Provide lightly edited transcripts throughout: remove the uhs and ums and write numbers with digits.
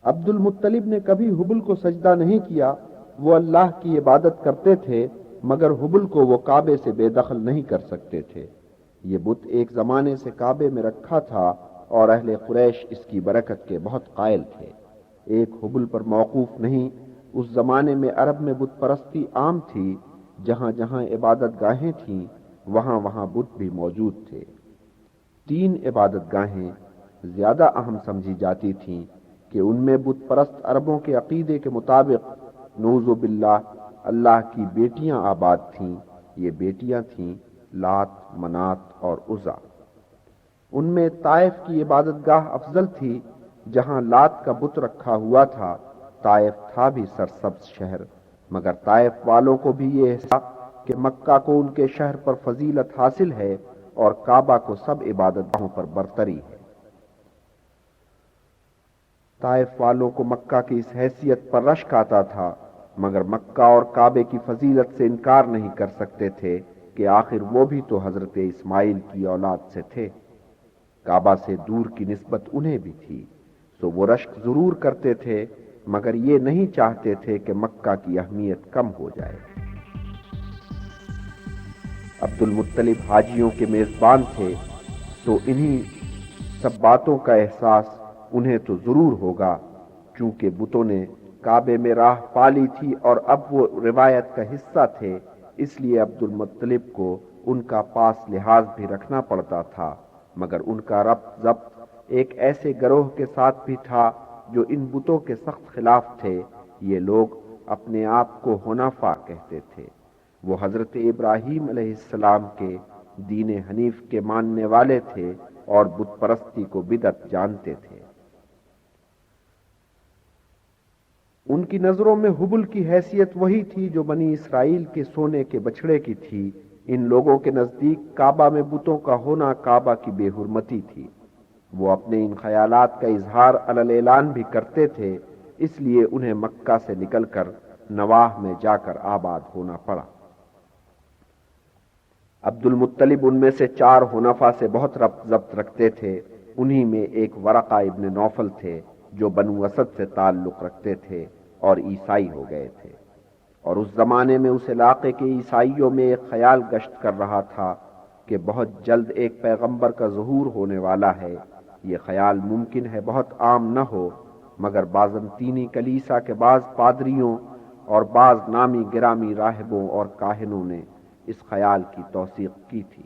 عبد المطلب نے کبھی حبل کو سجدہ نہیں کیا، وہ اللہ کی عبادت کرتے تھے، مگر حبل کو وہ کعبے سے بے دخل نہیں کر سکتے تھے۔ یہ بت ایک زمانے سے کعبے میں رکھا تھا اور اہل قریش اس کی برکت کے بہت قائل تھے۔ ایک حبل پر موقوف نہیں، اس زمانے میں عرب میں بت پرستی عام تھی، جہاں جہاں عبادت گاہیں تھیں وہاں وہاں بت بھی موجود تھے۔ 3 عبادت گاہیں زیادہ اہم سمجھی جاتی تھیں کہ ان میں بت پرست عربوں کے عقیدے کے مطابق نعوذ باللہ اللہ کی بیٹیاں آباد تھیں۔ یہ بیٹیاں تھیں لات، منات اور عزا۔ ان میں طائف کی عبادت گاہ افضل تھی، جہاں لات کا بت رکھا ہوا تھا۔ طائف تھا بھی سرسبز شہر، مگر طائف والوں کو بھی یہ احساس کہ مکہ کو ان کے شہر پر فضیلت حاصل ہے اور کعبہ کو سب عبادت گاہوں پر برتری ہے۔ طائف والوں کو مکہ کی اس حیثیت پر رشک آتا تھا، مگر مکہ اور کعبے کی فضیلت سے انکار نہیں کر سکتے تھے کہ آخر وہ بھی تو حضرت اسماعیل کی اولاد سے تھے۔ کعبہ سے دور کی نسبت انہیں بھی تھی، سو وہ رشک ضرور کرتے تھے، مگر یہ نہیں چاہتے تھے کہ مکہ کی اہمیت کم ہو جائے۔ عبد المطلب حاجیوں کے میزبان تھے، تو انہی سب باتوں کا احساس انہیں تو ضرور ہوگا، چونکہ بتوں نے کعبے میں راہ پالی تھی اور اب وہ روایت کا حصہ تھے، اس لیے عبد المطلب کو ان کا پاس لحاظ بھی رکھنا پڑتا تھا، مگر ان کا ربط ضبط ایک ایسے گروہ کے ساتھ بھی تھا جو ان بتوں کے سخت خلاف تھے۔ یہ لوگ اپنے آپ کو حنفاء کہتے تھے۔ وہ حضرت ابراہیم علیہ السلام کے دین حنیف کے ماننے والے تھے اور بت پرستی کو بدعت جانتے تھے۔ ان کی نظروں میں حبل کی حیثیت وہی تھی جو بنی اسرائیل کے سونے کے بچھڑے کی تھی۔ ان لوگوں کے نزدیک کعبہ میں بتوں کا ہونا کعبہ کی بے حرمتی تھی۔ وہ اپنے ان خیالات کا اظہار علی اعلان بھی کرتے تھے، اس لیے انہیں مکہ سے نکل کر نواح میں جا کر آباد ہونا پڑا۔ عبد المطلب ان میں سے 4 حنفاء سے بہت ربط ضبط رکھتے تھے۔ انہی میں ایک ورقہ ابن نوفل تھے جو بنو اسد سے تعلق رکھتے تھے اور عیسائی ہو گئے تھے، اور اس زمانے میں اس علاقے کے عیسائیوں میں ایک خیال گشت کر رہا تھا کہ بہت جلد ایک پیغمبر کا ظہور ہونے والا ہے۔ یہ خیال ممکن ہے بہت عام نہ ہو، مگر بازنطینی کلیسا کے بعض پادریوں اور بعض نامی گرامی راہبوں اور کاہنوں نے اس خیال کی توثیق کی تھی۔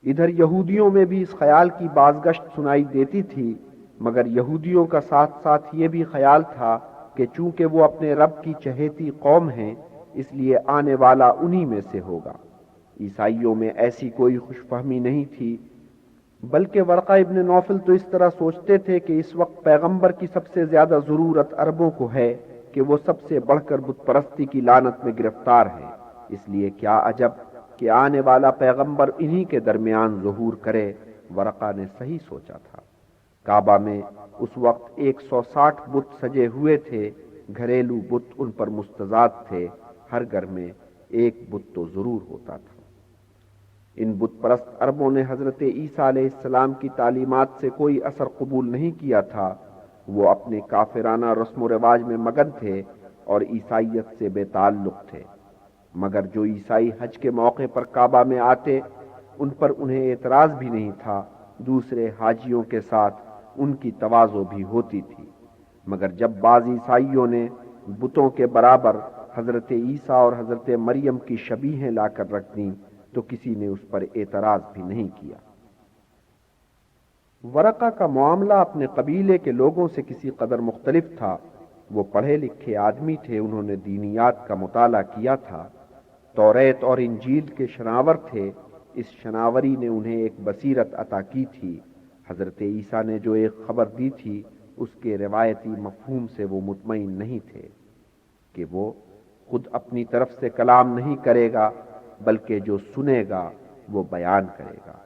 ادھر یہودیوں میں بھی اس خیال کی بازگشت سنائی دیتی تھی، مگر یہودیوں کا ساتھ ساتھ یہ بھی خیال تھا کہ چونکہ وہ اپنے رب کی چہیتی قوم ہیں، اس لیے آنے والا انہی میں سے ہوگا۔ عیسائیوں میں ایسی کوئی خوش فہمی نہیں تھی، بلکہ ورقہ ابن نوفل تو اس طرح سوچتے تھے کہ اس وقت پیغمبر کی سب سے زیادہ ضرورت عربوں کو ہے کہ وہ سب سے بڑھ کر بت پرستی کی لعنت میں گرفتار ہیں، اس لیے کیا عجب کہ آنے والا پیغمبر انہی کے درمیان ظہور کرے۔ ورقہ نے صحیح سوچا تھا۔ کعبہ میں اس وقت 160 بت سجے ہوئے تھے، گھریلو بت ان پر مستضاد تھے، ہر گھر میں ایک بت تو ضرور ہوتا تھا۔ ان بت پرست عربوں نے حضرت عیسیٰ علیہ السلام کی تعلیمات سے کوئی اثر قبول نہیں کیا تھا۔ وہ اپنے کافرانہ رسم و رواج میں مگن تھے اور عیسائیت سے بے تعلق تھے، مگر جو عیسائی حج کے موقع پر کعبہ میں آتے ان پر انہیں اعتراض بھی نہیں تھا۔ دوسرے حاجیوں کے ساتھ ان کی تواضع بھی ہوتی تھی، مگر جب بعض عیسائیوں نے بتوں کے برابر حضرت عیسیٰ اور حضرت مریم کی شبیہیں لا کر رکھ دیں تو کسی نے اس پر اعتراض بھی نہیں کیا۔ ورقہ کا معاملہ اپنے قبیلے کے لوگوں سے کسی قدر مختلف تھا۔ وہ پڑھے لکھے آدمی تھے، انہوں نے دینیات کا مطالعہ کیا تھا، توریت اور انجیل کے شناور تھے۔ اس شناوری نے انہیں ایک بصیرت عطا کی تھی۔ حضرت عیسیٰ نے جو ایک خبر دی تھی، اس کے روایتی مفہوم سے وہ مطمئن نہیں تھے کہ وہ خود اپنی طرف سے کلام نہیں کرے گا، بلکہ جو سنے گا وہ بیان کرے گا۔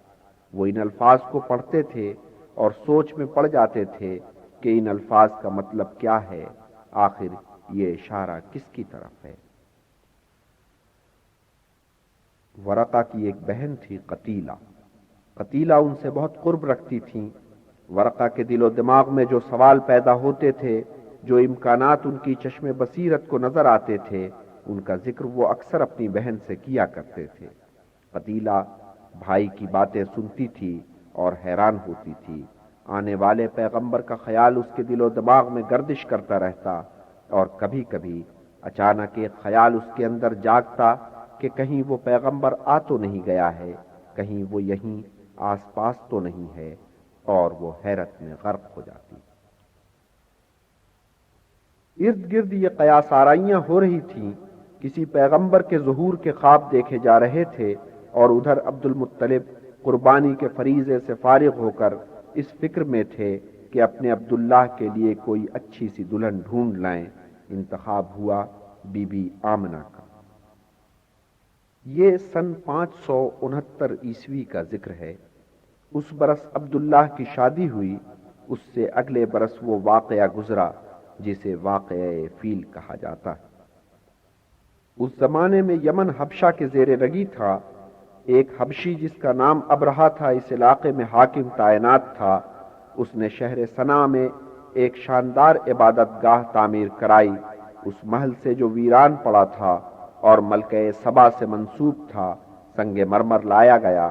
وہ ان الفاظ کو پڑھتے تھے اور سوچ میں پڑ جاتے تھے کہ ان الفاظ کا مطلب کیا ہے، آخر یہ اشارہ کس کی طرف ہے۔ ورقہ کی ایک بہن تھی قتیلہ۔ قتیلہ ان سے بہت قرب رکھتی تھیں۔ ورقہ کے دل و دماغ میں جو سوال پیدا ہوتے تھے، جو امکانات ان کی چشم بصیرت کو نظر آتے تھے، ان کا ذکر وہ اکثر اپنی بہن سے کیا کرتے تھے۔ قتیلہ بھائی کی باتیں سنتی تھی اور حیران ہوتی تھی۔ آنے والے پیغمبر کا خیال اس کے دل و دماغ میں گردش کرتا رہتا، اور کبھی کبھی اچانک ایک خیال اس کے اندر جاگتا کہ کہیں وہ پیغمبر آ تو نہیں گیا ہے، کہیں وہ یہیں آس پاس تو نہیں ہے، اور وہ حیرت میں غرق ہو جاتی۔ ارد گرد یہ قیاس آرائیاں ہو رہی تھیں، کسی پیغمبر کے ظہور کے خواب دیکھے جا رہے تھے، اور ادھر عبد المطلب قربانی کے فریضے سے فارغ ہو کر اس فکر میں تھے کہ اپنے عبداللہ کے لیے کوئی اچھی سی دلہن ڈھونڈ لائیں۔ انتخاب ہوا بی بی آمنہ کا۔ یہ سن 569 عیسوی کا ذکر ہے۔ اس برس عبداللہ کی شادی ہوئی، اس سے اگلے برس وہ واقعہ گزرا جسے واقعہ فیل کہا جاتا ہے۔ اس زمانے میں یمن حبشہ کے زیر رگی تھا۔ ایک حبشی جس کا نام ابرہہ تھا اس علاقے میں حاکم تعینات تھا۔ اس نے شہر صنعا میں ایک شاندار عبادت گاہ تعمیر کرائی۔ اس محل سے جو ویران پڑا تھا اور ملکہ سبا سے منسوب تھا، سنگ مرمر لایا گیا،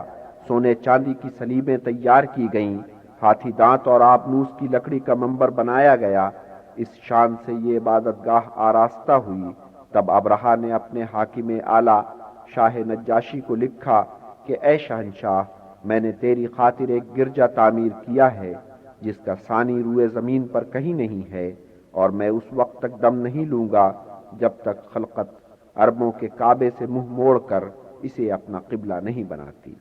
سونے چاندی کی سلیبیں تیار کی گئیں، ہاتھی دانت اور آبنوس کی لکڑی کا منبر بنایا گیا۔ اس شان سے یہ عبادت گاہ آراستہ ہوئی۔ تب ابرہہ نے اپنے حاکم اعلیٰ شاہ نجاشی کو لکھا کہ اے شہنشاہ، میں نے تیری خاطر ایک گرجا تعمیر کیا ہے جس کا ثانی روئے زمین پر کہیں نہیں ہے، اور میں اس وقت تک دم نہیں لوں گا جب تک خلقت عربوں کے کعبے سے منہ موڑ کر اسے اپنا قبلہ نہیں بناتی۔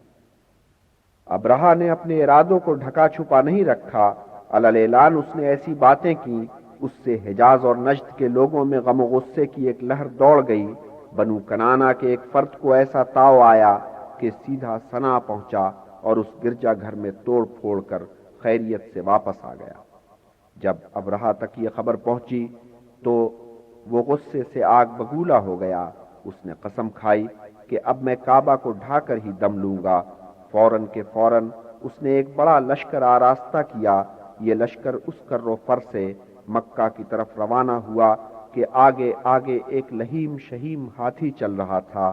ابرہہ نے اپنے ارادوں کو ڈھکا چھپا نہیں رکھا۔ علل اعلان اس نے ایسی باتیں کی، اس سے حجاز اور نجد کے لوگوں میں غم و غصے کی ایک لہر دوڑ گئی۔ بنو کنانا کے ایک فرد کو ایسا تاؤ آیا کہ سیدھا صنعا پہنچا اور اس گرجا گھر میں توڑ پھوڑ کر خیریت سے واپس آ گیا۔ جب ابرہہ تک یہ خبر پہنچی تو وہ غصے سے آگ بگولا ہو گیا۔ اس نے قسم کھائی کہ اب میں کعبہ کو ڈھا کر ہی دم لوں گا۔ فوراً کے فوراً اس نے ایک بڑا لشکر آراستہ کیا۔ یہ لشکر اس کر و فر سے مکہ کی طرف روانہ ہوا کہ آگے آگے ایک لہیم شہیم ہاتھی چل رہا تھا۔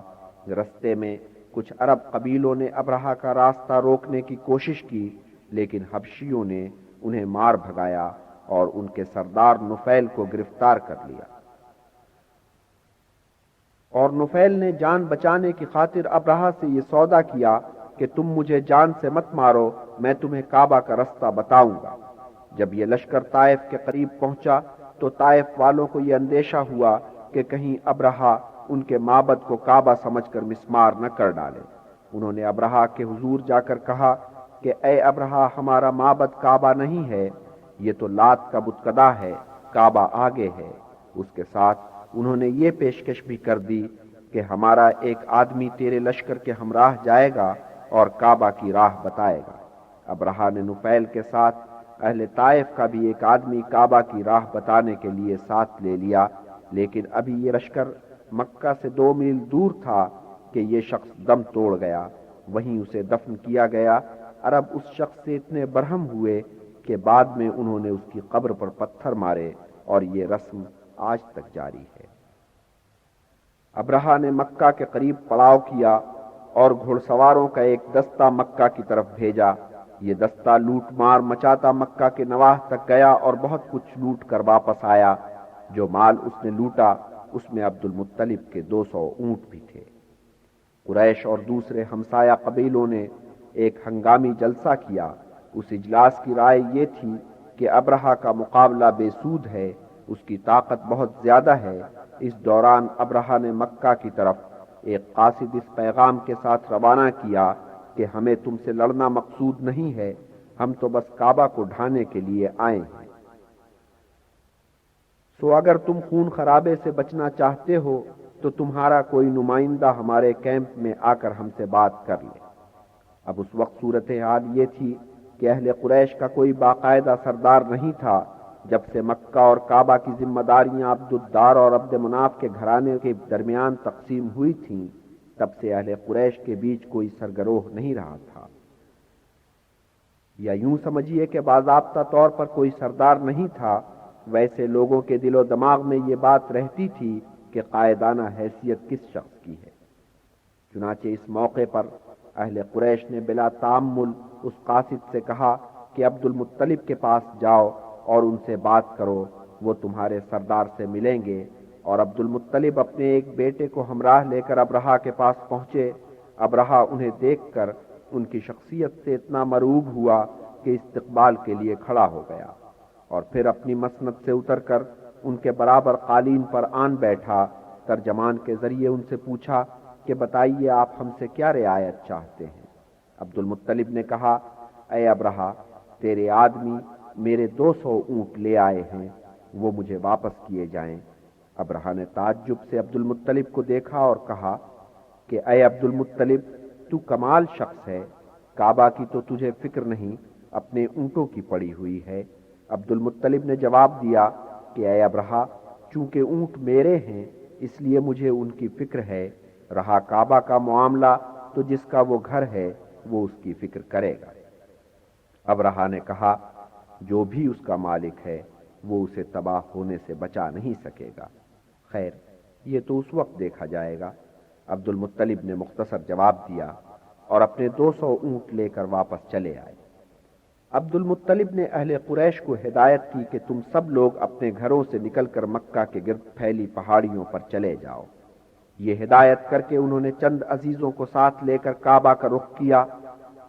رستے میں کچھ عرب قبیلوں نے ابرہہ کا راستہ روکنے کی کوشش کی، لیکن حبشیوں نے انہیں مار بھگایا اور ان کے سردار نفیل کو گرفتار کر لیا۔ اور نفیل نے جان بچانے کی خاطر ابرہہ سے یہ سودا کیا کہ تم مجھے جان سے مت مارو، میں تمہیں کعبہ کا رستہ بتاؤں گا۔ جب یہ لشکر طائف کے قریب پہنچا تو طائف والوں کو یہ اندیشہ ہوا کہ کہیں ابرہہ ان کے معبد کو کعبہ سمجھ کر مسمار نہ کر ڈالے۔ انہوں نے ابرہہ کے حضور جا کر کہا کہ اے ابرہہ، ہمارا معبد کعبہ نہیں ہے، یہ تو لات کا بتکدہ ہے، کعبہ آگے ہے۔ اس کے ساتھ انہوں نے یہ پیشکش بھی کر دی کہ ہمارا ایک آدمی تیرے لشکر کے ہمراہ جائے گا اور کعبہ کی راہ بتائے گا۔ ابرہہ نے نفیل کے ساتھ اہل طائف کا بھی ایک آدمی کعبہ کی راہ بتانے کے لیے ساتھ لے لیا، لیکن ابھی یہ لشکر مکہ سے 2 میل دور تھا کہ یہ شخص دم توڑ گیا۔ وہیں اسے دفن کیا گیا۔ عرب اس شخص سے اتنے برہم ہوئے کہ بعد میں انہوں نے اس کی قبر پر پتھر مارے، اور یہ رسم آج تک جاری ہے۔ ابرہہ نے مکہ کے قریب پڑاؤ کیا اور گھڑ سواروں کا ایک دستہ مکہ کی طرف بھیجا۔ یہ دستہ لوٹ مار مچاتا مکہ کے نواح تک گیا اور بہت کچھ لوٹ کر واپس آیا۔ جو مال اس نے لوٹا اس میں عبد المطلب کے 200 اونٹ بھی تھے۔ قریش اور دوسرے ہمسایہ قبیلوں نے ایک ہنگامی جلسہ کیا۔ اس اجلاس کی رائے یہ تھی کہ ابرہہ کا مقابلہ بے سود ہے، اس کی طاقت بہت زیادہ ہے۔ اس دوران ابرہہ نے مکہ کی طرف ایک قاصد اس پیغام کے ساتھ روانہ کیا کہ ہمیں تم سے لڑنا مقصود نہیں ہے، ہم تو بس کعبہ کو ڈھانے کے لیے آئے ہیں۔ سو اگر تم خون خرابے سے بچنا چاہتے ہو تو تمہارا کوئی نمائندہ ہمارے کیمپ میں آ کر ہم سے بات کر لے۔ اب اس وقت صورتحال یہ تھی کہ اہل قریش کا کوئی باقاعدہ سردار نہیں تھا۔ جب سے مکہ اور کعبہ کی ذمہ داریاں عبد الدار اور عبد مناف کے گھرانے کے درمیان تقسیم ہوئی تھیں، تب سے اہل قریش کے بیچ کوئی سرگروہ نہیں رہا تھا۔ یا یوں سمجھیے کہ باضابطہ طور پر کوئی سردار نہیں تھا، ویسے لوگوں کے دل و دماغ میں یہ بات رہتی تھی کہ قائدانہ حیثیت کس شخص کی ہے۔ چنانچہ اس موقع پر اہل قریش نے بلا تامل اس قاصد سے کہا کہ عبد المطلب کے پاس جاؤ اور ان سے بات کرو، وہ تمہارے سردار سے ملیں گے۔ اور عبد المطلب اپنے ایک بیٹے کو ہمراہ لے کر ابرہہ کے پاس پہنچے۔ ابرہہ انہیں دیکھ کر ان کی شخصیت سے اتنا مرعوب ہوا کہ استقبال کے لیے کھڑا ہو گیا، اور پھر اپنی مسند سے اتر کر ان کے برابر قالین پر آن بیٹھا۔ ترجمان کے ذریعے ان سے پوچھا کہ بتائیے آپ ہم سے کیا رعایت چاہتے ہیں؟ عبد المطلب نے کہا، اے ابرہہ، تیرے آدمی میرے 200 اونٹ لے آئے ہیں، وہ مجھے واپس کیے جائیں۔ ابرہہ نے تعجب سے عبد المطلب کو دیکھا اور کہا کہ اے عبد المطلب، تو کمال شخص ہے، کعبہ کی تو تجھے فکر نہیں، اپنے اونٹوں کی پڑی ہوئی ہے۔ عبد المطلب نے جواب دیا کہ اے ابرہہ، چونکہ اونٹ میرے ہیں اس لیے مجھے ان کی فکر ہے، رہا کعبہ کا معاملہ تو جس کا وہ گھر ہے وہ اس کی فکر کرے گا۔ ابرہہ نے کہا، جو بھی اس کا مالک ہے وہ اسے تباہ ہونے سے بچا نہیں سکے گا۔ خیر، یہ تو اس وقت دیکھا جائے گا۔ عبد المطلب نے مختصر جواب دیا اور اپنے 200 اونٹ لے کر واپس چلے آئے۔ عبد المطلب نے اہل قریش کو ہدایت کی کہ تم سب لوگ اپنے گھروں سے نکل کر مکہ کے گرد پھیلی پہاڑیوں پر چلے جاؤ۔ یہ ہدایت کر کے انہوں نے چند عزیزوں کو ساتھ لے کر کعبہ کا رخ کیا۔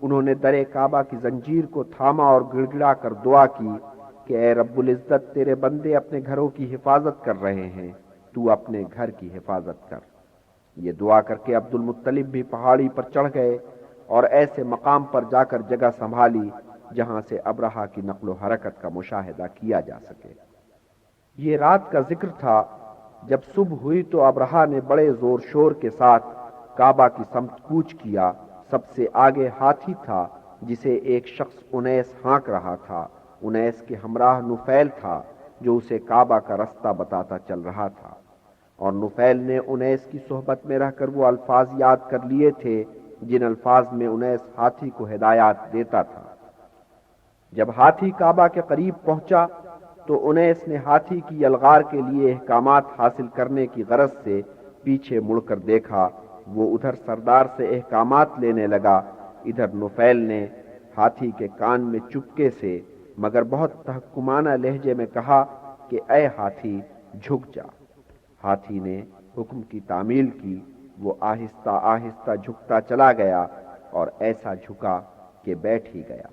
انہوں نے در کعبہ کی زنجیر کو تھاما اور گڑ گڑا کر دعا کی کہ اے رب العزت، تیرے بندے اپنے گھروں کی حفاظت کر رہے ہیں، تو اپنے گھر کی حفاظت کر۔ یہ دعا کر کے عبد المطلب بھی پہاڑی پر چڑھ گئے اور ایسے مقام پر جا کر جگہ سنبھالی جہاں سے ابرہہ کی نقل و حرکت کا مشاہدہ کیا جا سکے۔ یہ رات کا ذکر تھا۔ جب صبح ہوئی تو ابرہہ نے بڑے زور شور کے ساتھ کعبہ کی سمت کوچ کیا۔ سب سے آگے ہاتھی تھا جسے ایک شخص انیس ہانک رہا تھا۔ انیس کے ہمراہ نفیل تھا جو اسے کعبہ کا رستہ بتاتا چل رہا تھا، اور نفیل نے انیس کی صحبت میں رہ کر وہ الفاظ یاد کر لیے تھے جن الفاظ میں انیس ہاتھی کو ہدایات دیتا تھا۔ جب ہاتھی کعبہ کے قریب پہنچا تو انیس نے ہاتھی کی یلغار کے لیے احکامات حاصل کرنے کی غرض سے پیچھے مڑ کر دیکھا۔ وہ ادھر سردار سے احکامات لینے لگا، ادھر نفیل نے ہاتھی کے کان میں چپکے سے مگر بہت تحکمانہ لہجے میں کہا کہ اے ہاتھی، جھک جا۔ ہاتھی نے حکم کی تعمیل کی۔ وہ آہستہ آہستہ جھکتا چلا گیا اور ایسا جھکا کہ بیٹھ ہی گیا،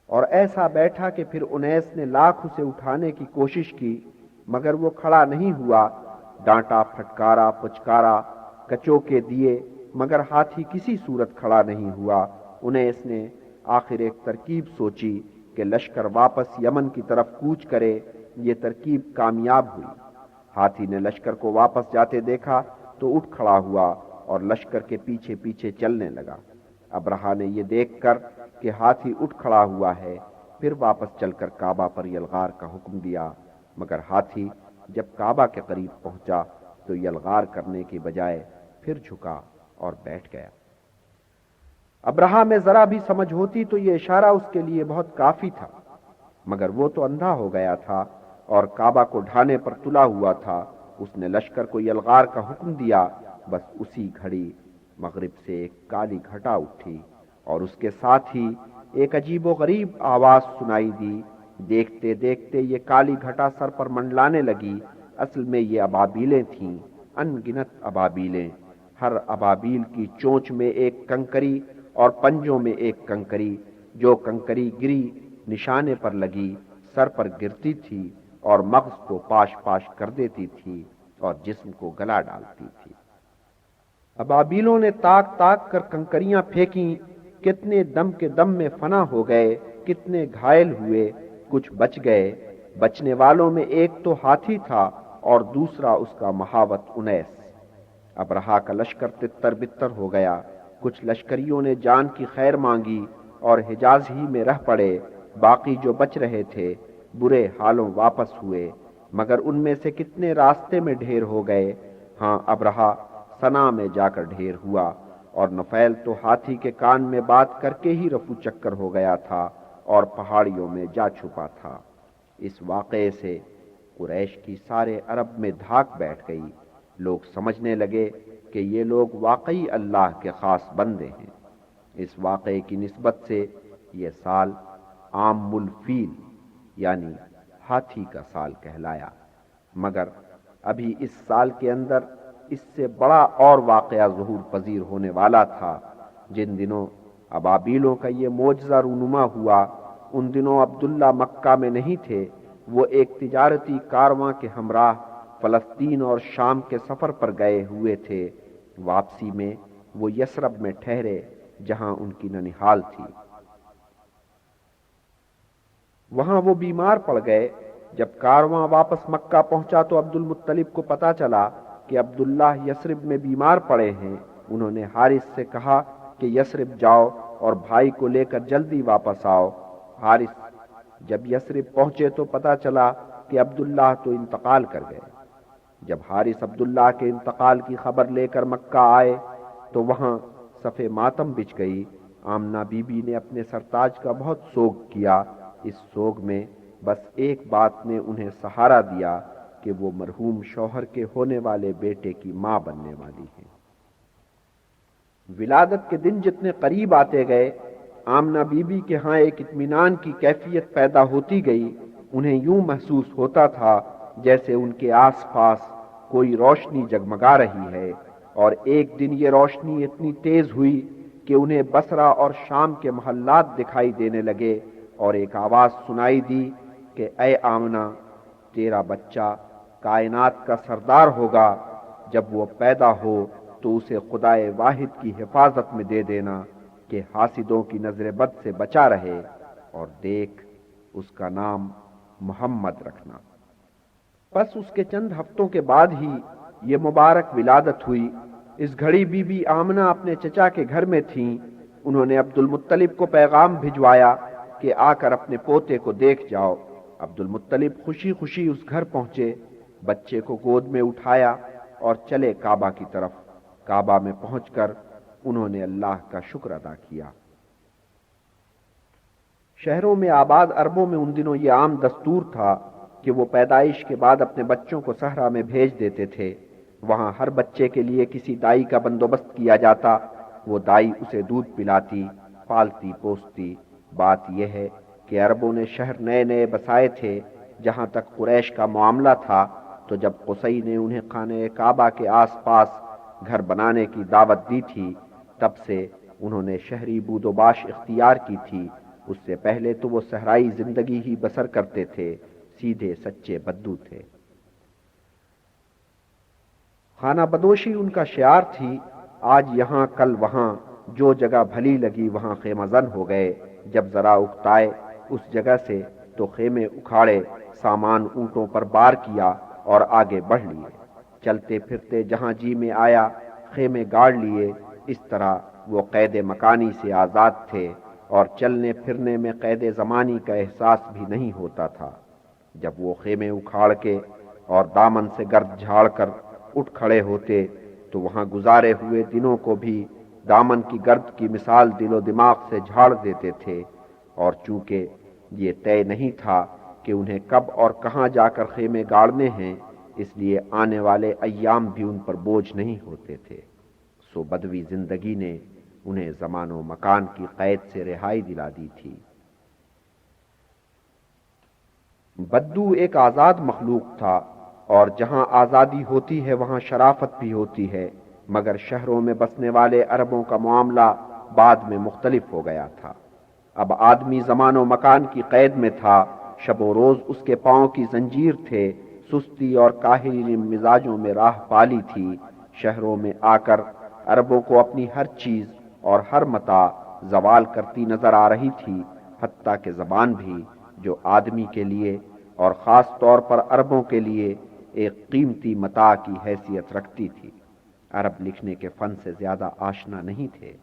اور ایسا بیٹھا کہ پھر انیس نے لاکھ اسے اٹھانے کی کوشش کی مگر وہ کھڑا نہیں ہوا۔ ڈانٹا، پھٹکارا، پچکارا، کچوکے دیے مگر ہاتھی کسی صورت کھڑا نہیں ہوا۔ انیس نے آخر ایک ترکیب سوچی کہ لشکر واپس یمن کی طرف کوچ کرے۔ یہ ترکیب کامیاب ہوئی۔ ہاتھی نے لشکر کو واپس جاتے دیکھا تو اٹھ کھڑا ہوا اور لشکر کے پیچھے پیچھے چلنے لگا۔ ابرہہ نے یہ دیکھ کر کہ ہاتھی اٹھ کھڑا ہوا ہے پھر واپس چل کر کعبہ پر یلغار کا حکم دیا، مگر ہاتھی جب کعبہ کے قریب پہنچا تو یلغار کرنے کی بجائے پھر جھکا اور بیٹھ گیا۔ ابرہہ میں ذرا بھی سمجھ ہوتی تو یہ اشارہ اس کے لیے بہت کافی تھا، مگر وہ تو اندھا ہو گیا تھا اور کعبہ کو ڈھانے پر تلا ہوا تھا۔ اس نے لشکر کو یلغار کا حکم دیا۔ بس اسی گھڑی مغرب سے ایک کالی گھٹا اٹھی اور اس کے ساتھ ہی ایک عجیب و غریب آواز سنائی دی۔ دیکھتے دیکھتے یہ کالی گھٹا سر پر منڈلانے لگی۔ اصل میں یہ ابابیلیں تھیں، ان گنت ابابیلیں۔ ہر ابابیل کی چونچ میں ایک کنکری اور پنجوں میں ایک کنکری، جو کنکری گری نشانے پر لگی سر پر گرتی تھی اور مغز کو پاش پاش کر دیتی تھی اور جسم کو گلا ڈالتی تھی۔ ابابیلوں نے تاک تاک کر کنکریاں پھینکیں، کتنے دم کے دم میں فنا ہو گئے، کتنے گھائل ہوئے، کچھ بچ گئے۔ بچنے والوں میں ایک تو ہاتھی تھا اور دوسرا اس کا محاوت انیس۔ ابرہہ کا لشکر تتر بتر ہو گیا۔ کچھ لشکریوں نے جان کی خیر مانگی اور حجاز ہی میں رہ پڑے۔ باقی جو بچ رہے تھے برے حالوں واپس ہوئے، مگر ان میں سے کتنے راستے میں ڈھیر ہو گئے۔ ہاں، ابرہہ صنع میں جا کر ڈھیر ہوا اور نفیل تو ہاتھی کے کان میں بات کر کے ہی رفو چکر ہو گیا تھا اور پہاڑیوں میں جا چھپا تھا۔ اس واقعے سے قریش کی سارے عرب میں دھاک بیٹھ گئی۔ لوگ سمجھنے لگے کہ یہ لوگ واقعی اللہ کے خاص بندے ہیں۔ اس واقعے کی نسبت سے یہ سال عام الفیل یعنی ہاتھی کا سال کہلایا، مگر ابھی اس سال کے اندر اس سے بڑا اور واقعہ ظہور پذیر ہونے والا تھا۔ جن دنوں ابابیلوں کا یہ معجزہ رونما ہوا، ان دنوں عبداللہ مکہ میں نہیں تھے۔ وہ ایک تجارتی کارواں کے ہمراہ فلسطین اور شام کے سفر پر گئے ہوئے تھے۔ واپسی میں وہ یثرب میں ٹھہرے جہاں ان کی ننھال تھی۔ وہاں وہ بیمار پڑ گئے۔ جب کارواں واپس مکہ پہنچا تو عبد المطلب کو پتا چلا کہ عبداللہ یثرب میں بیمار پڑے ہیں۔ انہوں نے حارث سے کہا کہ یثرب جاؤ اور بھائی کو لے کر جلدی واپس آؤ۔ حارث جب یثرب پہنچے تو پتا چلا کہ عبداللہ تو انتقال کر گئے۔ جب حارث عبداللہ کے انتقال کی خبر لے کر مکہ آئے تو وہاں صف ماتم بچھ گئی۔ آمنہ بی بی نے اپنے سرتاج کا بہت سوگ کیا۔ اس سوگ میں بس ایک بات نے انہیں سہارا دیا کہ وہ مرحوم شوہر کے ہونے والے بیٹے کی ماں بننے والی ہیں۔ ولادت کے دن جتنے قریب آتے گئے، آمنہ بی بی کے ہاں ایک اطمینان کی کیفیت پیدا ہوتی گئی۔ انہیں یوں محسوس ہوتا تھا جیسے ان کے آس پاس کوئی روشنی جگمگا رہی ہے، اور ایک دن یہ روشنی اتنی تیز ہوئی کہ انہیں بصرہ اور شام کے محلات دکھائی دینے لگے، اور ایک آواز سنائی دی کہ اے آمنہ، تیرا بچہ کائنات کا سردار ہوگا۔ جب وہ پیدا ہو تو اسے خدائے واحد کی حفاظت میں دے دینا کہ حاسدوں کی نظر بد سے بچا رہے، اور دیکھ اس کا نام محمد رکھنا۔ پس اس کے چند ہفتوں کے بعد ہی یہ مبارک ولادت ہوئی۔ اس گھڑی بی بی آمنہ اپنے چچا کے گھر میں تھیں۔ انہوں نے عبد المطلب کو پیغام بھجوایا کہ آ کر اپنے پوتے کو دیکھ جاؤ۔ عبد المطلب خوشی خوشی اس گھر پہنچے، بچے کو گود میں اٹھایا اور چلے کعبہ کی طرف۔ کعبہ میں پہنچ کر انہوں نے اللہ کا شکر ادا کیا۔ شہروں میں آباد عربوں میں ان دنوں یہ عام دستور تھا کہ وہ پیدائش کے بعد اپنے بچوں کو صحرا میں بھیج دیتے تھے۔ وہاں ہر بچے کے لیے کسی دائی کا بندوبست کیا جاتا۔ وہ دائی اسے دودھ پلاتی، پالتی پوستی۔ بات یہ ہے کہ عربوں نے شہر نئے نئے بسائے تھے۔ جہاں تک قریش کا معاملہ تھا تو جب قصی نے انہیں خانہ کعبہ کے آس پاس گھر بنانے کی دعوت دی تھی، تب سے انہوں نے شہری بود و باش اختیار کی تھی۔ اس سے پہلے تو وہ صحرائی زندگی ہی بسر کرتے تھے، سیدھے سچے بدو تھے۔ خانہ بدوشی ان کا شعار تھی۔ آج یہاں کل وہاں، جو جگہ بھلی لگی وہاں خیمہ زن ہو گئے۔ جب ذرا اکتائے اس جگہ سے تو خیمے اکھاڑے، سامان اونٹوں پر بار کیا اور آگے بڑھ لیے۔ چلتے پھرتے جہاں جی میں آیا خیمے گاڑ لیے۔ اس طرح وہ قید مکانی سے آزاد تھے اور چلنے پھرنے میں قید زمانی کا احساس بھی نہیں ہوتا تھا۔ جب وہ خیمے اکھاڑ کے اور دامن سے گرد جھاڑ کر اٹھ کھڑے ہوتے تو وہاں گزارے ہوئے دنوں کو بھی دامن کی گرد کی مثال دل و دماغ سے جھاڑ دیتے تھے۔ اور چونکہ یہ طے نہیں تھا کہ انہیں کب اور کہاں جا کر خیمے گاڑنے ہیں، اس لیے آنے والے ایام بھی ان پر بوجھ نہیں ہوتے تھے۔ سو بدوی زندگی نے انہیں زمان و مکان کی قید سے رہائی دلا دی تھی۔ بدو ایک آزاد مخلوق تھا، اور جہاں آزادی ہوتی ہے وہاں شرافت بھی ہوتی ہے، مگر شہروں میں بسنے والے عربوں کا معاملہ بعد میں مختلف ہو گیا تھا۔ اب آدمی زمان و مکان کی قید میں تھا، شب و روز اس کے پاؤں کی زنجیر تھے، سستی اور کاہلی مزاجوں میں راہ پالی تھی۔ شہروں میں آ کر عربوں کو اپنی ہر چیز اور ہر متاع زوال کرتی نظر آ رہی تھی، حتیٰ کہ زبان بھی، جو آدمی کے لیے اور خاص طور پر عربوں کے لیے ایک قیمتی متاع کی حیثیت رکھتی تھی۔ عرب لکھنے کے فن سے زیادہ آشنا نہیں تھے،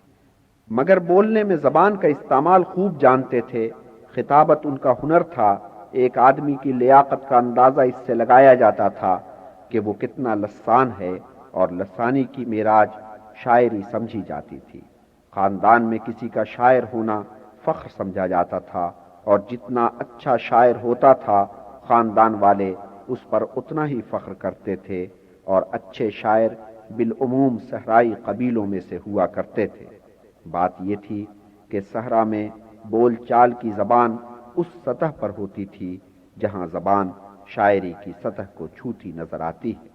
مگر بولنے میں زبان کا استعمال خوب جانتے تھے۔ خطابت ان کا ہنر تھا۔ ایک آدمی کی لیاقت کا اندازہ اس سے لگایا جاتا تھا کہ وہ کتنا لسان ہے، اور لسانی کی معراج شاعری سمجھی جاتی تھی۔ خاندان میں کسی کا شاعر ہونا فخر سمجھا جاتا تھا، اور جتنا اچھا شاعر ہوتا تھا خاندان والے اس پر اتنا ہی فخر کرتے تھے، اور اچھے شاعر بالعموم صحرائی قبیلوں میں سے ہوا کرتے تھے۔ بات یہ تھی کہ صحرا میں بول چال کی زبان اس سطح پر ہوتی تھی جہاں زبان شاعری کی سطح کو چھوتی نظر آتی ہے۔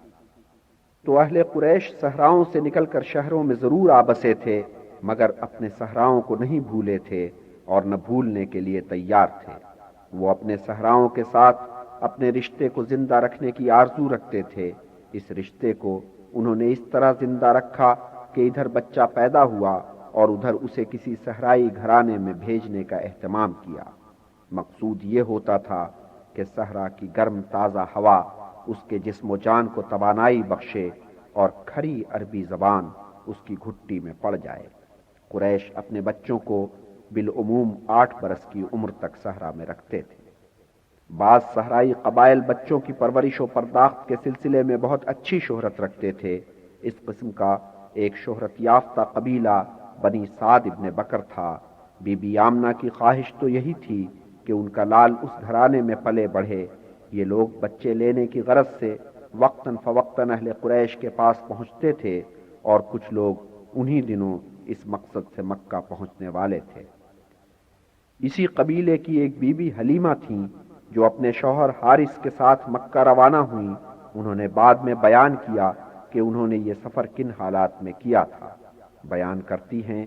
تو اہل قریش صحراؤں سے نکل کر شہروں میں ضرور آ بسے تھے، مگر اپنے صحراؤں کو نہیں بھولے تھے اور نہ بھولنے کے لیے تیار تھے۔ وہ اپنے صحراؤں کے ساتھ اپنے رشتے کو زندہ رکھنے کی آرزو رکھتے تھے۔ اس رشتے کو انہوں نے اس طرح زندہ رکھا کہ ادھر بچہ پیدا ہوا اور ادھر اسے کسی صحرائی گھرانے میں بھیجنے کا اہتمام کیا۔ مقصود یہ ہوتا تھا کہ صحرا کی گرم تازہ ہوا اس کے جسم و جان کو توانائی بخشے اور کھری عربی زبان اس کی گھٹی میں پڑ جائے۔ قریش اپنے بچوں کو بالعموم 8 برس کی عمر تک صحرا میں رکھتے تھے۔ بعض صحرائی قبائل بچوں کی پرورش و پرداخت کے سلسلے میں بہت اچھی شہرت رکھتے تھے۔ اس قسم کا ایک شہرت یافتہ قبیلہ بنی سعد ابن بکر تھا۔ بی بی آمنہ کی خواہش تو یہی تھی کہ ان کا لال اس گھرانے میں پلے بڑھے۔ یہ لوگ بچے لینے کی غرض سے وقتاً فوقتاً اہل قریش کے پاس پہنچتے تھے، اور کچھ لوگ انہی دنوں اس مقصد سے مکہ پہنچنے والے تھے۔ اسی قبیلے کی ایک بی بی حلیمہ تھیں جو اپنے شوہر حارث کے ساتھ مکہ روانہ ہوئیں۔ انہوں نے بعد میں بیان کیا کہ انہوں نے یہ سفر کن حالات میں کیا تھا۔ بیان کرتی ہیں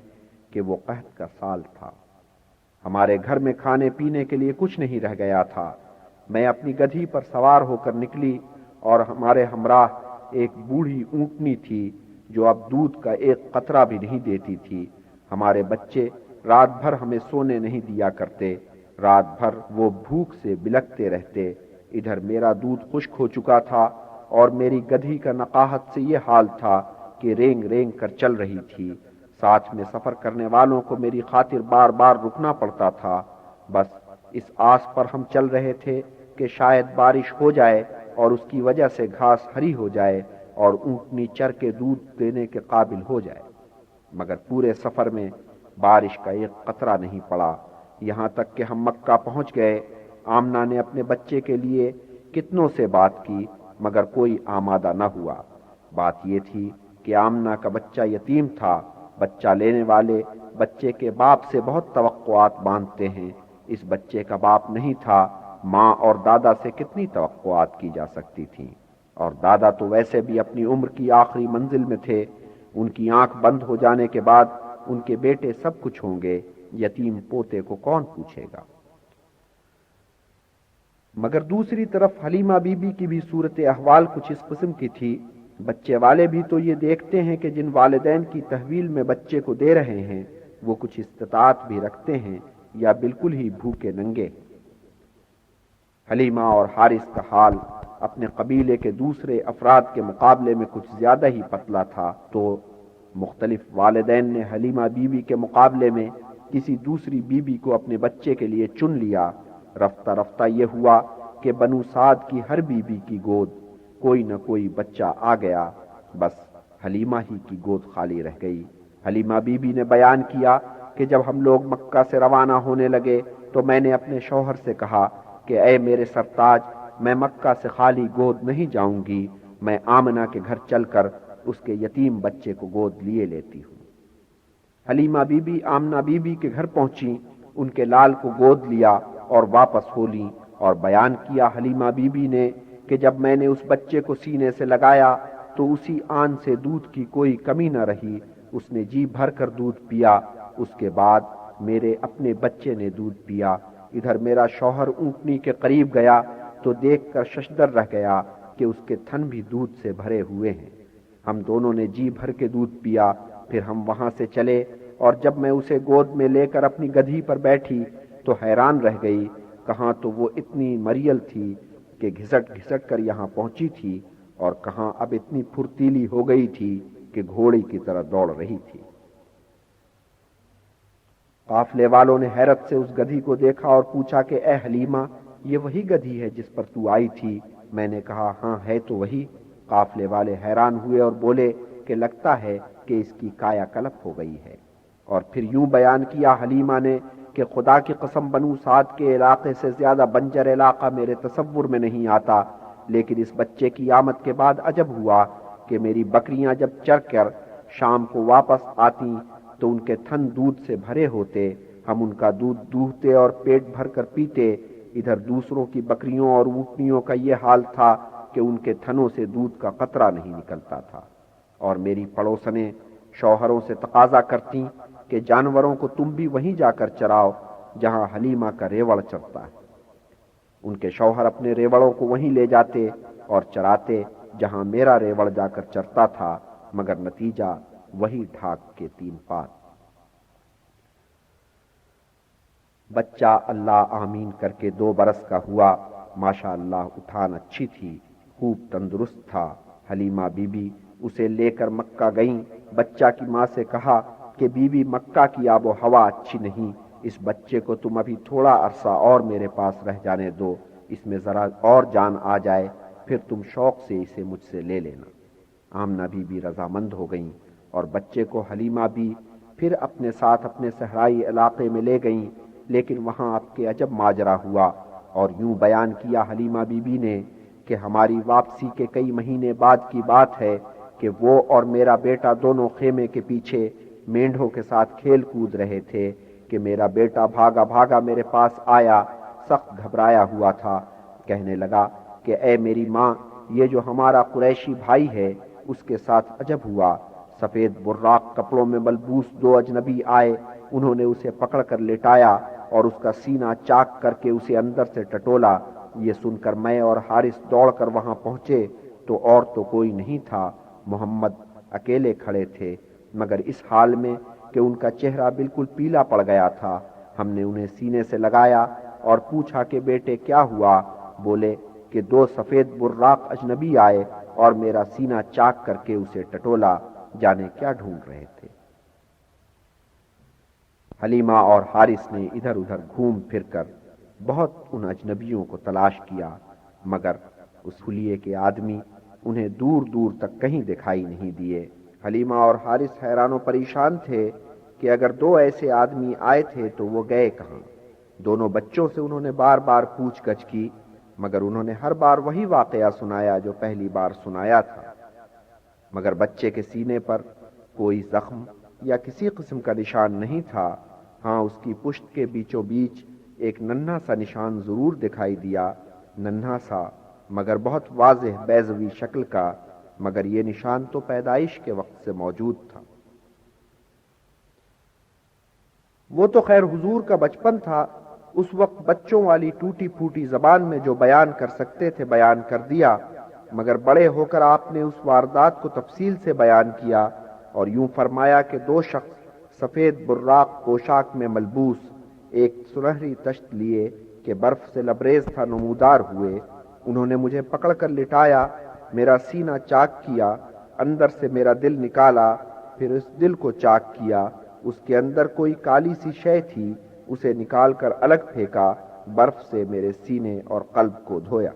کہ وہ قحط کا سال تھا، ہمارے گھر میں کھانے پینے کے لیے کچھ نہیں رہ گیا تھا۔ میں اپنی گدھی پر سوار ہو کر نکلی، اور ہمارے ہمراہ ایک بوڑھی اونٹنی تھی جو اب دودھ کا ایک قطرہ بھی نہیں دیتی تھی۔ ہمارے بچے رات بھر ہمیں سونے نہیں دیا کرتے، رات بھر وہ بھوک سے بلکتے رہتے۔ ادھر میرا دودھ خشک ہو چکا تھا، اور میری گدھی کا نقاہت سے یہ حال تھا کہ رینگ رینگ کر چل رہی تھی۔ ساتھ میں سفر کرنے والوں کو میری خاطر بار بار رکنا پڑتا تھا۔ بس اس آس پر ہم چل رہے تھے کہ شاید بارش ہو جائے اور اس کی وجہ سے گھاس ہری ہو جائے اور اونٹنی چر کے دودھ دینے کے قابل ہو جائے، مگر پورے سفر میں بارش کا ایک قطرہ نہیں پڑا۔ یہاں تک کہ ہم مکہ پہنچ گئے۔ آمنہ نے اپنے بچے کے لیے کتنوں سے بات کی، مگر کوئی آمادہ نہ ہوا۔ بات یہ تھی کہ آمنہ کا بچہ یتیم تھا۔ بچہ لینے والے بچے کے باپ سے بہت توقعات باندھتے ہیں۔ اس بچے کا باپ نہیں تھا، ماں اور دادا سے کتنی توقعات کی جا سکتی تھیں، اور دادا تو ویسے بھی اپنی عمر کی آخری منزل میں تھے۔ ان کی آنکھ بند ہو جانے کے بعد ان کے بیٹے سب کچھ ہوں گے، یتیم پوتے کو کون پوچھے گا؟ مگر دوسری طرف حلیمہ بی بی کی بھی صورت احوال کچھ اس قسم کی تھی۔ بچے والے بھی تو یہ دیکھتے ہیں کہ جن والدین کی تحویل میں بچے کو دے رہے ہیں وہ کچھ استطاعت بھی رکھتے ہیں یا بالکل ہی بھوکے ننگے۔ حلیمہ اور حارث کا حال اپنے قبیلے کے دوسرے افراد کے مقابلے میں کچھ زیادہ ہی پتلا تھا، تو مختلف والدین نے حلیمہ بی بی کے مقابلے میں کسی دوسری بی بی کو اپنے بچے کے لیے چن لیا۔ رفتہ رفتہ یہ ہوا کہ بنو سعد کی ہر بی بی کی گود کوئی نہ کوئی بچہ آ گیا، بس حلیمہ ہی کی گود خالی رہ گئی۔ حلیمہ بی بی نے بیان کیا کہ جب ہم لوگ مکہ سے روانہ ہونے لگے تو میں نے اپنے شوہر سے کہا کہ اے میرے سرتاج، میں مکہ سے خالی گود نہیں جاؤں گی، میں آمنہ کے گھر چل کر اس کے یتیم بچے کو گود لیے لیتی ہوں۔ حلیمہ بی بی آمنہ بی بی کے گھر پہنچی، ان کے لال کو گود لیا اور واپس ہو لی، اور بیان کیا حلیمہ بی بی نے کہ جب میں نے اس بچے کو سینے سے لگایا تو اسی آن سے دودھ کی کوئی کمی نہ رہی، اس نے جی بھر کر دودھ پیا۔ اس کے بعد میرے اپنے بچے نے دودھ پیا۔ ادھر میرا شوہر اونٹنی کے قریب گیا تو دیکھ کر ششدر رہ گیا کہ اس کے تھن بھی دودھ سے بھرے ہوئے ہیں۔ ہم دونوں نے جی بھر کے دودھ پیا، پھر ہم وہاں سے چلے، اور جب میں اسے گود میں لے کر اپنی گدھی پر بیٹھی تو حیران رہ گئی، کہاں تو وہ اتنی مریل تھی کہ گھسٹ گھسٹ کر یہاں پہنچی تھی، اور کہاں اب اتنی پھرتیلی ہو گئی تھی کہ گھوڑی کی طرح دوڑ رہی تھی۔ قافلے والوں نے حیرت سے اس گدھی کو دیکھا اور پوچھا کہ اے حلیمہ، یہ وہی گدھی ہے جس پر تو آئی تھی؟ میں نے کہا ہاں ہے تو وہی۔ قافلے والے حیران ہوئے اور بولے کہ لگتا ہے کہ اس کی کایا کلپ ہو گئی ہے۔ اور پھر یوں بیان کیا حلیمہ نے کہ خدا کی قسم بنو سعد کے علاقے سے زیادہ بنجر علاقہ میرے تصور میں نہیں آتا، لیکن اس بچے کی آمد کے بعد عجب ہوا کہ میری بکریاں جب چر کر شام کو واپس آتی تو ان کے تھن دودھ سے بھرے ہوتے، ہم ان کا دودھ دوہتے اور پیٹ بھر کر پیتے۔ ادھر دوسروں کی بکریوں اور اونٹنیوں کا یہ حال تھا کہ ان کے تھنوں سے دودھ کا قطرہ نہیں نکلتا تھا۔ اور میری پڑوسنیں شوہروں سے تقاضا کرتی کہ جانوروں کو تم بھی وہیں جا کر چراؤ جہاں حلیمہ کا ریوڑ چرتا ہے۔ ان کے شوہر اپنے ریوڑوں کو وہیں لے جاتے اور چراتے جہاں میرا ریوڑ جا کر چرتا تھا، مگر نتیجہ وہی ڈھاک کے 3 پات۔ بچہ اللہ آمین کر کے 2 برس کا ہوا، ماشاء اللہ اٹھان اچھی تھی، خوب تندرست تھا۔ حلیمہ بی بی اسے لے کر مکہ گئیں۔ بچہ کی ماں سے کہا کہ بی بی مکہ کی آب و ہوا اچھی نہیں، اس بچے کو تم ابھی تھوڑا عرصہ اور میرے پاس رہ جانے دو، اس میں ذرا اور جان آ جائے، پھر تم شوق سے اسے مجھ سے لے لینا۔ آمنہ بی بی رضامند ہو گئیں اور بچے کو حلیمہ بھی پھر اپنے ساتھ اپنے صحرائی علاقے میں لے گئیں، لیکن وہاں اب کے عجب ماجرا ہوا۔ اور یوں بیان کیا حلیمہ بی بی نے کہ ہماری واپسی کے کئی مہینے بعد کی بات ہے کہ وہ اور میرا بیٹا دونوں خیمے کے پیچھے مینڈھوں کے ساتھ کھیل کود رہے تھے کہ میرا بیٹا بھاگا بھاگا میرے پاس آیا، سخت گھبرایا ہوا تھا۔ کہنے لگا کہ اے میری ماں، یہ جو ہمارا قریشی بھائی ہے اس کے ساتھ عجب ہوا، سفید براق کپڑوں میں ملبوس 2 اجنبی آئے، انہوں نے اسے پکڑ کر لٹایا اور اس کا سینہ چاک کر کے اسے اندر سے ٹٹولا۔ یہ سن کر میں اور حارث دوڑ کر وہاں پہنچے تو اور تو کوئی نہیں تھا، محمد اکیلے کھڑے تھے، مگر اس حال میں کہ ان کا چہرہ بالکل پیلا پڑ گیا تھا۔ ہم نے انہیں سینے سے لگایا اور پوچھا کہ بیٹے کیا ہوا؟ بولے کہ 2 سفید براق اجنبی آئے اور میرا سینہ چاک کر کے اسے ٹٹولا، جانے کیا ڈھونڈ رہے تھے۔ حلیمہ اور حارث نے ادھر ادھر گھوم پھر کر بہت ان اجنبیوں کو تلاش کیا، مگر اس حلیے کے آدمی انہیں دور دور تک کہیں دکھائی نہیں دیے۔ حلیمہ اور حارث حیران و پریشان تھے کہ اگر 2 ایسے آدمی آئے تھے تو وہ گئے کہاں۔ دونوں بچوں سے انہوں نے بار بار پوچھ گچھ کی، مگر انہوں نے ہر بار وہی واقعہ سنایا جو پہلی بار سنایا تھا، مگر بچے کے سینے پر کوئی زخم یا کسی قسم کا نشان نہیں تھا۔ ہاں، اس کی پشت کے بیچوں بیچ ایک ننھا سا نشان ضرور دکھائی دیا، ننھا سا مگر بہت واضح بیضوی شکل کا، مگر یہ نشان تو پیدائش کے وقت سے موجود تھا۔ وہ تو خیر حضور کا بچپن تھا، اس وقت بچوں والی ٹوٹی پھوٹی زبان میں جو بیان کر سکتے تھے بیان کر دیا، مگر بڑے ہو کر آپ نے اس واردات کو تفصیل سے بیان کیا اور یوں فرمایا کہ 2 شخص سفید براق پوشاک میں ملبوس، ایک سنہری تشت لیے کہ برف سے لبریز تھا نمودار ہوئے، انہوں نے مجھے پکڑ کر لٹایا، میرا سینہ چاک کیا، اندر سے میرا دل نکالا، پھر اس دل کو چاک کیا، اس کے اندر کوئی کالی سی شے تھی، اسے نکال کر الگ پھینکا، برف سے میرے سینے اور قلب کو دھویا۔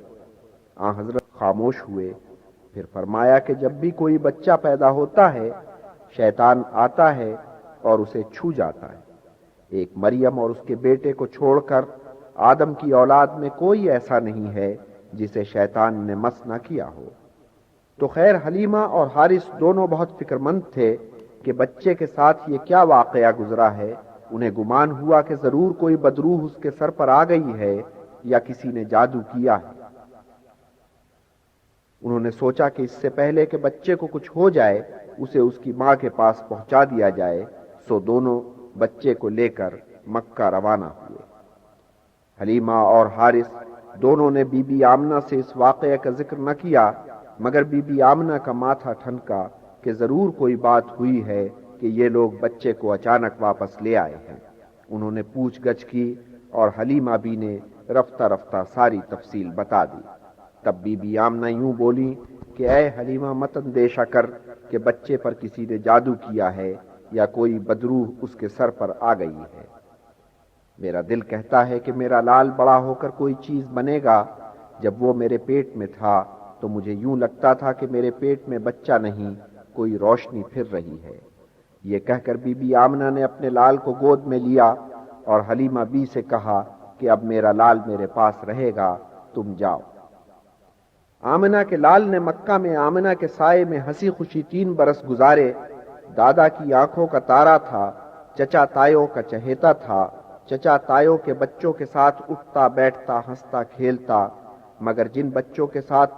حضرت خاموش ہوئے، پھر فرمایا کہ جب بھی کوئی بچہ پیدا ہوتا ہے شیطان آتا ہے اور اسے چھو جاتا ہے، ایک مریم اور اس کے بیٹے کو چھوڑ کر آدم کی اولاد میں کوئی ایسا نہیں ہے جسے شیطان نے مس نہ کیا ہو۔ تو خیر حلیمہ اور حارث دونوں بہت فکر مند تھے کہ بچے کے ساتھ یہ کیا واقعہ گزرا ہے۔ انہیں گمان ہوا کہ ضرور کوئی بدروح اس کے سر پر آ گئی ہے یا کسی نے جادو کیا ہے۔ انہوں نے سوچا کہ اس سے پہلے کہ بچے کو کچھ ہو جائے اسے اس کی ماں کے پاس پہنچا دیا جائے، سو دونوں بچے کو لے کر مکہ روانہ ہوئے۔ حلیمہ اور حارث دونوں نے بی بی آمنہ سے اس واقعے کا ذکر نہ کیا، مگر بی بی آمنہ کا ماتھا ٹھنکا کہ ضرور کوئی بات ہوئی ہے کہ یہ لوگ بچے کو اچانک واپس لے آئے ہیں۔ انہوں نے پوچھ گچھ کی اور حلیمہ بی نے رفتہ رفتہ ساری تفصیل بتا دی۔ تب بی بی آمنہ یوں بولی کہ اے حلیمہ مت اندیشہ کر کہ بچے پر کسی نے جادو کیا ہے یا کوئی بدروح اس کے سر پر آ گئی ہے۔ میرا دل کہتا ہے کہ میرا لال بڑا ہو کر کوئی چیز بنے گا۔ جب وہ میرے پیٹ میں تھا تو مجھے یوں لگتا تھا کہ میرے پیٹ میں بچہ نہیں کوئی روشنی پھر رہی ہے۔ یہ کہہ کر بی بی آمنہ نے اپنے لال کو گود میں لیا اور حلیمہ بی سے کہا کہ اب میرا لال میرے پاس رہے گا، تم جاؤ۔ آمنہ کے لال نے مکہ میں آمنہ کے سائے میں ہنسی خوشی 3 برس گزارے۔ دادا کی آنکھوں کا تارا تھا، چچا تایوں کا چہیتا تھا، چچا تایوں کے بچوں کے ساتھ اٹھتا بیٹھتا ہنستا کھیلتا، مگر جن بچوں کے ساتھ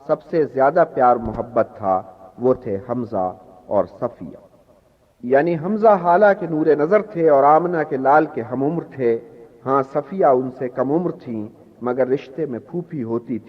سب سے زیادہ پیار محبت تھا وہ تھے حمزہ اور صفیہ۔ یعنی حمزہ حالہ کے نور نظر تھے اور آمنہ کے لال کے ہم عمر تھے۔ ہاں صفیہ ان سے کم عمر تھیں، مگر رشتے میں پھوپھی ہوتی تھی۔